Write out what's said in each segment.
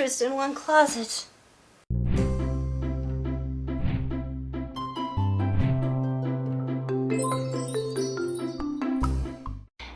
Pinterest in one closet.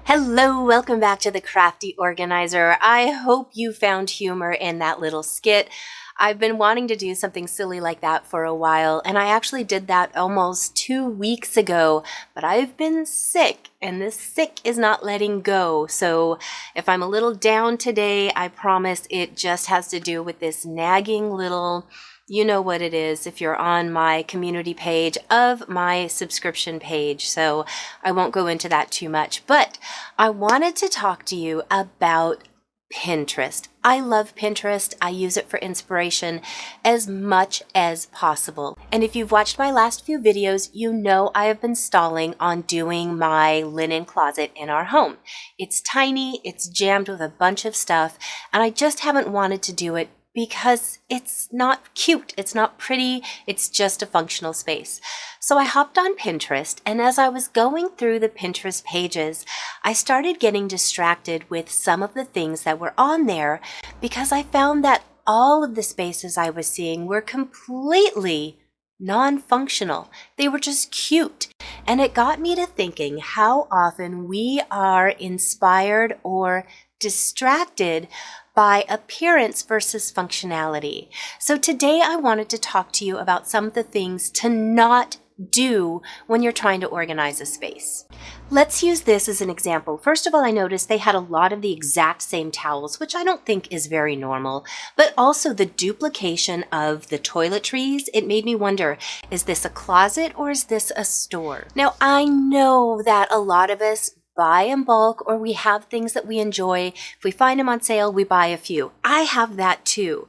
Hello, welcome back to the Crafty Organizer. I hope you found humor in that little skit. I've been wanting to do something silly like that for a while, and I actually did that almost 2 weeks ago, but I've been sick, and this sick is not letting go. So if I'm a little down today, I promise it just has to do with this nagging little, you know what it is if you're on my community page of my subscription page. So I won't go into that too much, but I wanted to talk to you about Pinterest. I love Pinterest. I use it for inspiration as much as possible. And if you've watched my last few videos, you know I have been stalling on doing my linen closet in our home. It's tiny, it's jammed with a bunch of stuff, and I just haven't wanted to do it because it's not cute, it's not pretty, it's just a functional space. So I hopped on Pinterest, and as I was going through the Pinterest pages, I started getting distracted with some of the things that were on there because I found that all of the spaces I was seeing were completely non-functional. They were just cute. And it got me to thinking how often we are inspired or distracted by appearance versus functionality. So today I wanted to talk to you about some of the things to not do when you're trying to organize a space. Let's use this as an example. First of all, I noticed they had a lot of the exact same towels, which I don't think is very normal, but also the duplication of the toiletries. It made me wonder, is this a closet or is this a store? Now, I know that a lot of us buy in bulk, or we have things that we enjoy. If we find them on sale, we buy a few. I have that too.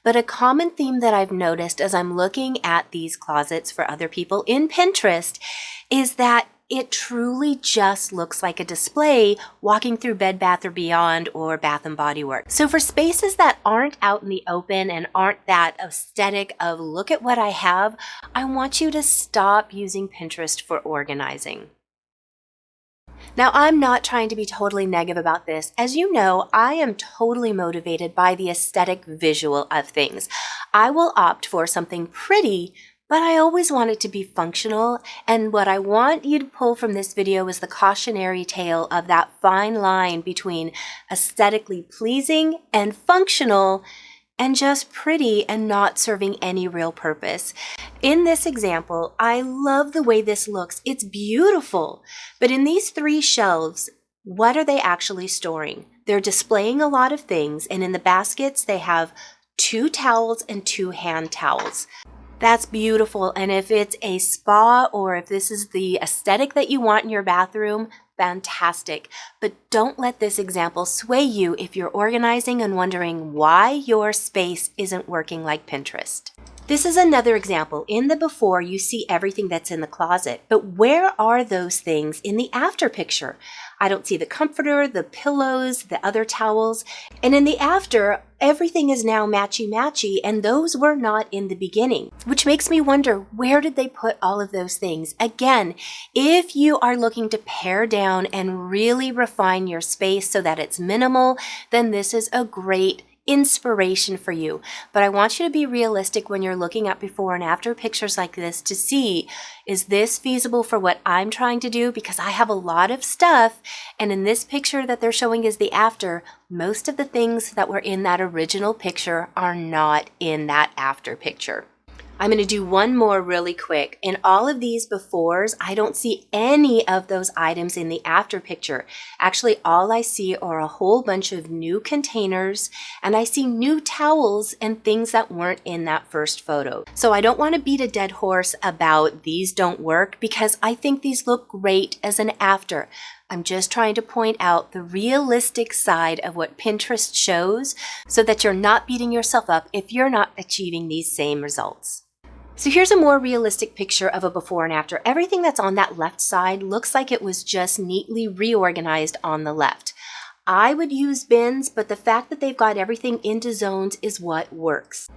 But a common theme that I've noticed as I'm looking at these closets for other people in Pinterest is that it truly just looks like a display walking through Bed Bath & Beyond or Bath & Body Works. So for spaces that aren't out in the open and aren't that aesthetic of look at what I have, I want you to stop using Pinterest for organizing. Now, I'm not trying to be totally negative about this. As you know, I am totally motivated by the aesthetic visual of things. I will opt for something pretty, but I always want it to be functional. And what I want you to pull from this video is the cautionary tale of that fine line between aesthetically pleasing and functional and just pretty and not serving any real purpose. In this example, I love the way this looks. It's beautiful. But in these 3 shelves, what are they actually storing? They're displaying a lot of things, and in the baskets, they have 2 towels and 2 hand towels. That's beautiful, and if it's a spa or if this is the aesthetic that you want in your bathroom, fantastic. But don't let this example sway you if you're organizing and wondering why your space isn't working like Pinterest. This is another example. In the before, you see everything that's in the closet, but where are those things in the after picture? I don't see the comforter, the pillows, the other towels, and in the after, everything is now matchy-matchy, and those were not in the beginning, which makes me wonder, where did they put all of those things? Again, if you are looking to pare down and really refine your space so that it's minimal, then this is a great inspiration for you. But I want you to be realistic when you're looking at before and after pictures like this to see, is this feasible for what I'm trying to do? Because I have a lot of stuff, and in this picture that they're showing is the after, most of the things that were in that original picture are not in that after picture. I'm going to do one more really quick. In all of these befores, I don't see any of those items in the after picture. Actually, all I see are a whole bunch of new containers, and I see new towels and things that weren't in that first photo. So I don't want to beat a dead horse about these don't work because I think these look great as an after. I'm just trying to point out the realistic side of what Pinterest shows so that you're not beating yourself up if you're not achieving these same results. So here's a more realistic picture of a before and after. Everything that's on that left side looks like it was just neatly reorganized on the left. I would use bins, but the fact that they've got everything into zones is what works.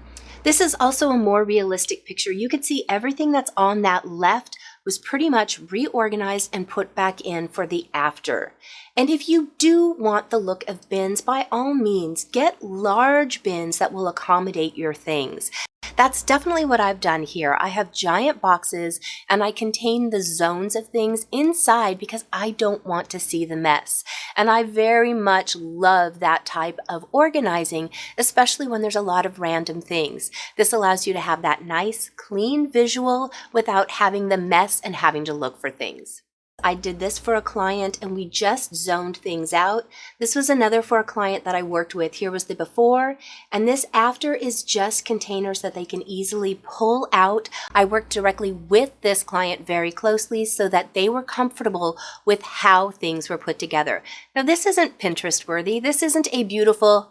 This is also a more realistic picture. You can see everything that's on that left was pretty much reorganized and put back in for the after. And if you do want the look of bins, by all means, get large bins that will accommodate your things. That's definitely what I've done here. I have giant boxes and I contain the zones of things inside because I don't want to see the mess. And I very much love that type of organizing, especially when there's a lot of random things. This allows you to have that nice, clean visual without having the mess and having to look for things. I did this for a client and we just zoned things out. This was another for a client that I worked with. Here was the before, and this after is just containers that they can easily pull out. I worked directly with this client very closely so that they were comfortable with how things were put together. Now, this isn't Pinterest worthy. This isn't a beautiful,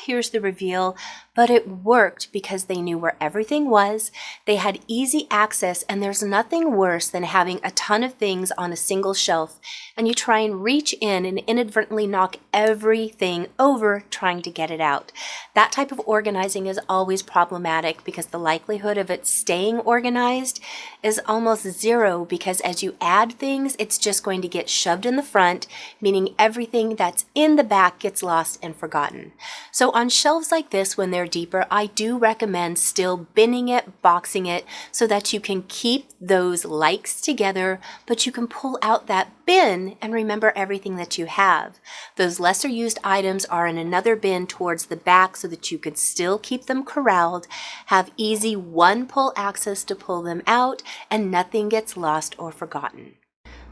here's the reveal, but it worked because they knew where everything was. They had easy access, and there's nothing worse than having a ton of things on a single shelf and you try and reach in and inadvertently knock everything over trying to get it out. That type of organizing is always problematic because the likelihood of it staying organized is almost zero, because as you add things, it's just going to get shoved in the front, meaning everything that's in the back gets lost and forgotten. So on shelves like this, when they're deeper, I do recommend still binning it, boxing it, so that you can keep those likes together, but you can pull out that bin and remember everything that you have. Those lesser used items are in another bin towards the back so that you could still keep them corralled, have easy one pull access to pull them out, and nothing gets lost or forgotten.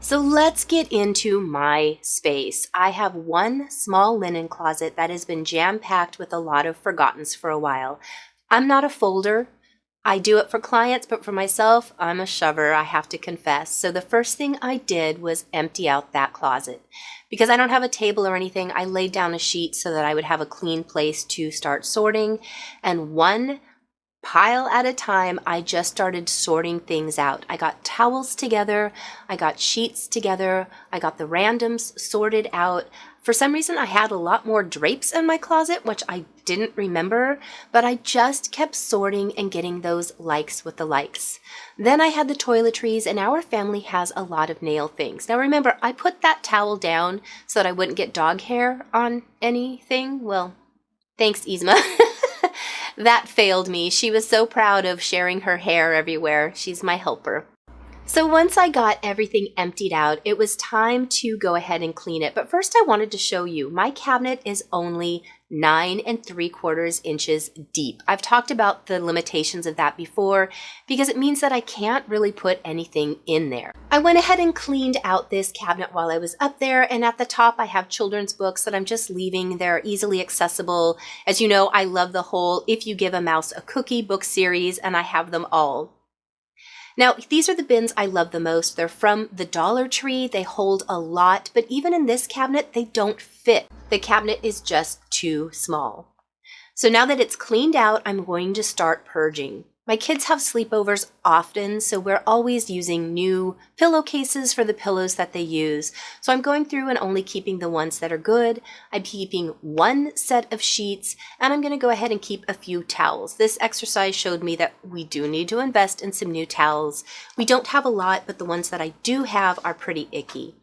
So let's get into my space. I have one small linen closet that has been jam-packed with a lot of forgottens for a while. I'm not a folder. I do it for clients, but for myself, I'm a shover, I have to confess. So the first thing I did was empty out that closet. Because I don't have a table or anything, I laid down a sheet so that I would have a clean place to start sorting. And one pile at a time, I just started sorting things out. I got towels together, I got sheets together, I got the randoms sorted out. For some reason, I had a lot more drapes in my closet, which I didn't remember, but I just kept sorting and getting those likes with the likes. Then I had the toiletries, and our family has a lot of nail things. Now remember, I put that towel down so that I wouldn't get dog hair on anything. Well, thanks, Yzma. That failed me. She was so proud of sharing her hair everywhere. She's my helper. So once I got everything emptied out, it was time to go ahead and clean it. But first I wanted to show you, my cabinet is only 9 3/4 inches deep. I've talked about the limitations of that before because it means that I can't really put anything in there. I went ahead and cleaned out this cabinet while I was up there, and at the top I have children's books that I'm just leaving. They're easily accessible. As you know, I love the whole If You Give a Mouse a Cookie book series, and I have them all. Now, these are the bins I love the most. They're from the Dollar Tree. They hold a lot, but even in this cabinet, they don't fit. The cabinet is just too small. So now that it's cleaned out, I'm going to start purging. My kids have sleepovers often, so we're always using new pillowcases for the pillows that they use. So I'm going through and only keeping the ones that are good. I'm keeping one set of sheets, and I'm going to go ahead and keep a few towels. This exercise showed me that we do need to invest in some new towels. We don't have a lot, but the ones that I do have are pretty icky.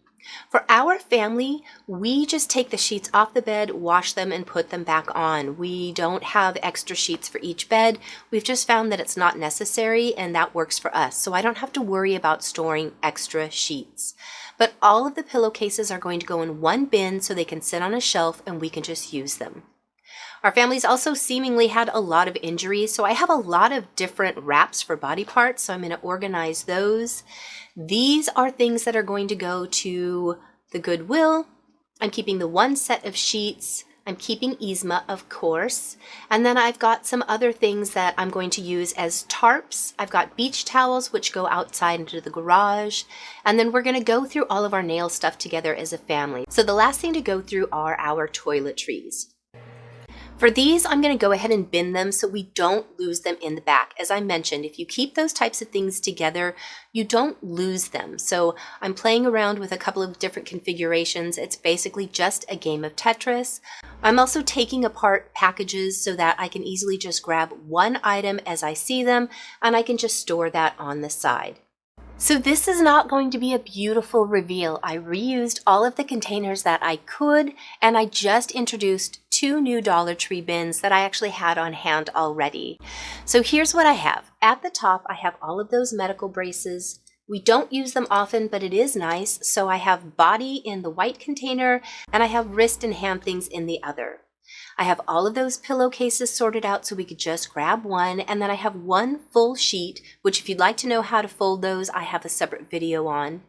For our family, we just take the sheets off the bed, wash them, and put them back on. We don't have extra sheets for each bed. We've just found that it's not necessary, and that works for us. So I don't have to worry about storing extra sheets. But all of the pillowcases are going to go in one bin so they can sit on a shelf and we can just use them. Our family's also seemingly had a lot of injuries, so I have a lot of different wraps for body parts, so I'm going to organize those. These are things that are going to go to the Goodwill. I'm keeping the one set of sheets. I'm keeping Yzma, of course. And then I've got some other things that I'm going to use as tarps. I've got beach towels, which go outside into the garage. And then we're going to go through all of our nail stuff together as a family. So the last thing to go through are our toiletries. For these, I'm going to go ahead and bin them so we don't lose them in the back. As I mentioned, if you keep those types of things together, you don't lose them. So I'm playing around with a couple of different configurations. It's basically just a game of Tetris. I'm also taking apart packages so that I can easily just grab one item as I see them, and I can just store that on the side. So this is not going to be a beautiful reveal. I reused all of the containers that I could, and I just introduced 2 new Dollar Tree bins that I actually had on hand already. So here's what I have. At the top, I have all of those medical braces. We don't use them often, but it is nice. So I have body in the white container, and I have wrist and hand things in the other. I have all of those pillowcases sorted out so we could just grab one, and then I have one full sheet, which if you'd like to know how to fold those, I have a separate video on.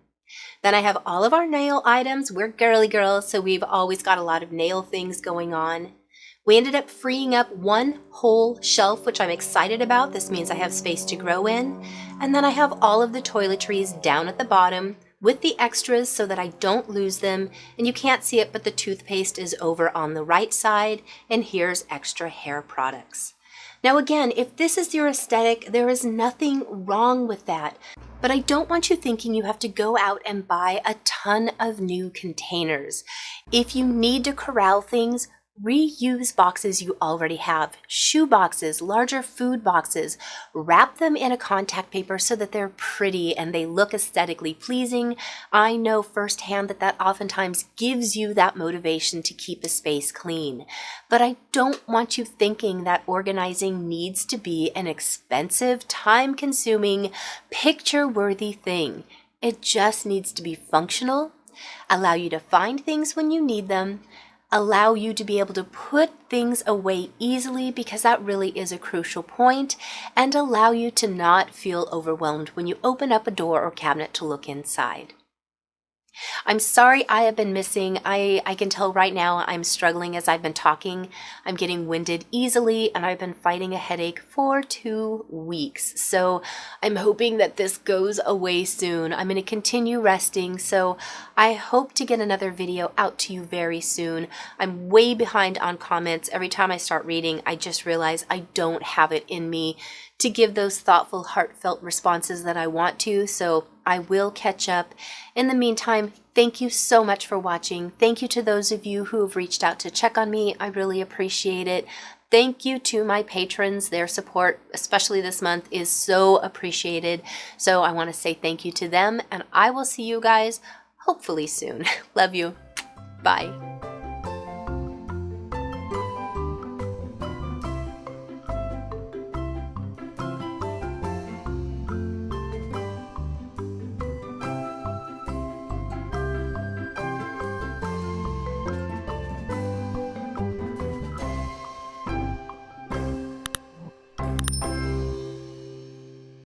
Then I have all of our nail items. We're girly girls, so we've always got a lot of nail things going on. We ended up freeing up one whole shelf, which I'm excited about. This means I have space to grow in. And then I have all of the toiletries down at the bottom with the extras so that I don't lose them. And you can't see it, but the toothpaste is over on the right side. And here's extra hair products. Now again, if this is your aesthetic, there is nothing wrong with that. But I don't want you thinking you have to go out and buy a ton of new containers. If you need to corral things, reuse boxes you already have. Shoe boxes, larger food boxes. Wrap them in a contact paper so that they're pretty and they look aesthetically pleasing. I know firsthand that oftentimes gives you that motivation to keep a space clean. But I don't want you thinking that organizing needs to be an expensive, time-consuming, picture-worthy thing. It just needs to be functional, allow you to find things when you need them, allow you to be able to put things away easily, because that really is a crucial point, and allow you to not feel overwhelmed when you open up a door or cabinet to look inside. I'm sorry I have been missing. I can tell right now I'm struggling as I've been talking. I'm getting winded easily, and I've been fighting a headache for 2 weeks. So I'm hoping that this goes away soon. I'm going to continue resting, so I hope to get another video out to you very soon. I'm way behind on comments. Every time I start reading, I just realize I don't have it in me to give those thoughtful, heartfelt responses that I want to, so I will catch up. In the meantime, thank you so much for watching. Thank you to those of you who have reached out to check on me. I really appreciate it. Thank you to my patrons. Their support, especially this month, is so appreciated. So I want to say thank you to them, and I will see you guys hopefully soon. Love you. Bye.